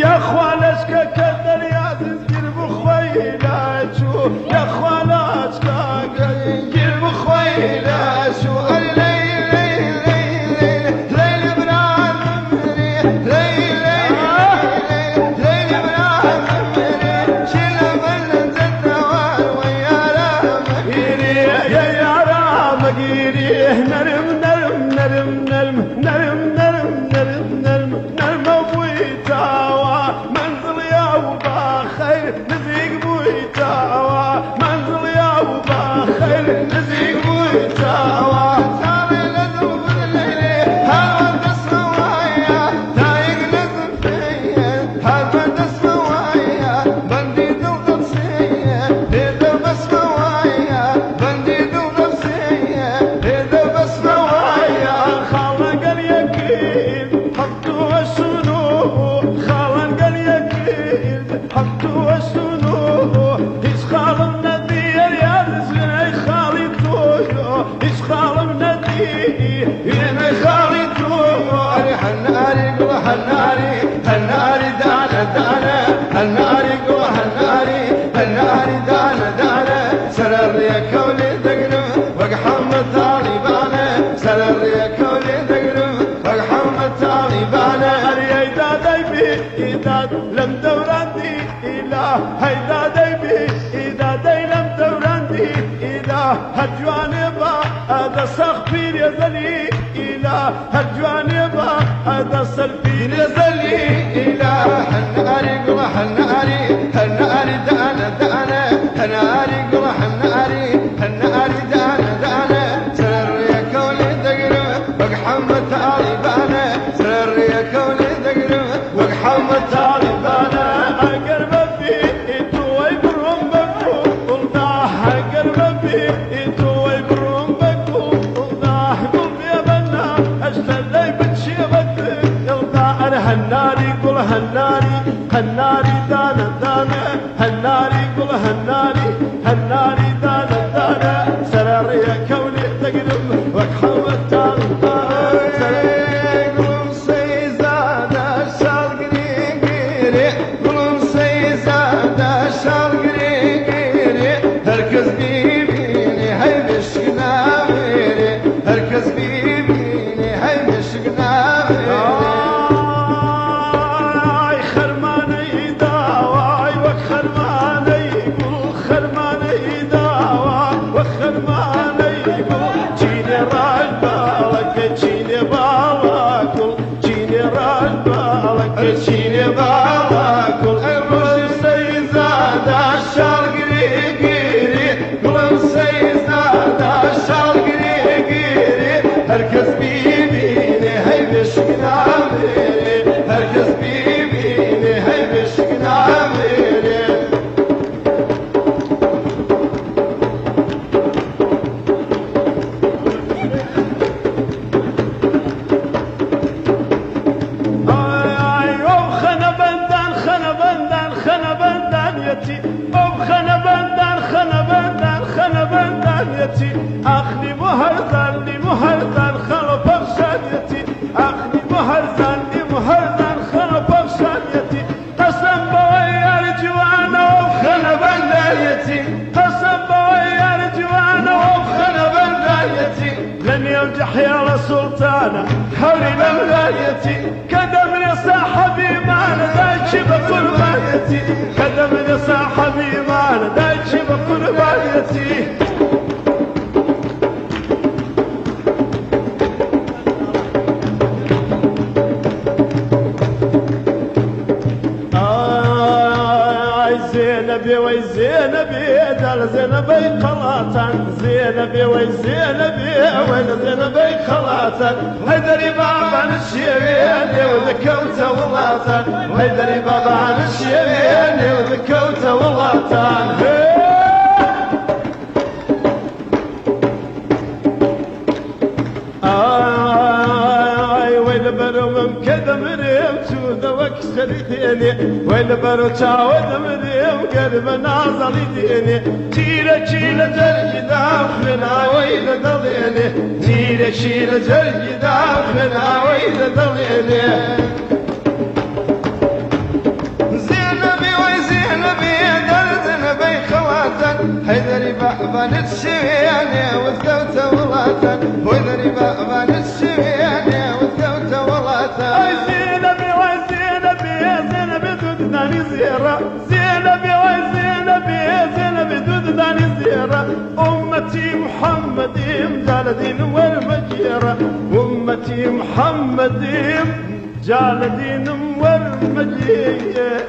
يا خوالش كدر يا تذكر بخويلاتشو يا خوالش كدر بخويلاتشو لم دوراندي إله هيدا ديبي إذا دي لم دوراندي إله هالجواني با هذا سخبير يزلي إله هالجواني با هذا سلبير يزلي إله هالناري قرى هالناري دانا دانا هالناري قرى هالناري دانا دانا سر يا كوني دقرم وقحمة طالبانا سر يا كوني دقرم وقحمة طالبانا أقرب بي إتوي برم بكو والله أقرب بي إتوي برم بكو والله قلبي يا بنا أجل لي بتشي بدك يلقى أنا هالناري قل هالناري دانا دانا هالناري قل هالناري دانا دانا سرر يا كوني تقدم وقحمة طالبانا چینێ باڵاکڵ چینێ ڕاش باڵک چینێ باڵاکڵ ڕۆژی سەیزادا شاڵگیری گیری گوڵم سەیزادا شاڵگیری گیری هەرکەس بیبینێ هەی بێشک نامێنێ هەرکەس بیبینێ هەی بێشک نامێنێ أخني مهرزان لمهرزان خلو بخشانيتي أخني مهرزان لمهرزان خلو بخشانيتي قسم بويا الجوانا وخنا بندايتي قسم بويا الجوانا وخنا بندايتي لن يوجح يا سلطانة حولي لولايتي كدمني صاحبي معنا دايتشي بقربانيتي كدمني صاحبي معنا دايتشي بقربانيتي زينبي وي زينبي دال زينبي قلاطان زينبي وي زينبي وين زينبي قلاطان هيدري بابا عن الشيبين وذكوت ولاطان هيدري بابا عن الشيبين وذكوت ولاطان وين كذا مريم سودا واكسر ديني وين برو تعود مريم قلب نازل ديني تيرا تيرا جرج داخلنا وين ضليني تيرا تيرا جرج داخلنا وين ضليني زينبي وي زينبي دردنا بي خواتن هيدري بابا نتشياني وذكوت ولاطن هيدري بابا نتشياني وذكوت ولاطن اي زينبي وي زينبي زينبي دودناني زيرة زينبي وي زينبي زينبي دودناني زيرة أمتي محمد جال دين والمجيرة أمتي محمد جال دين والمجيرة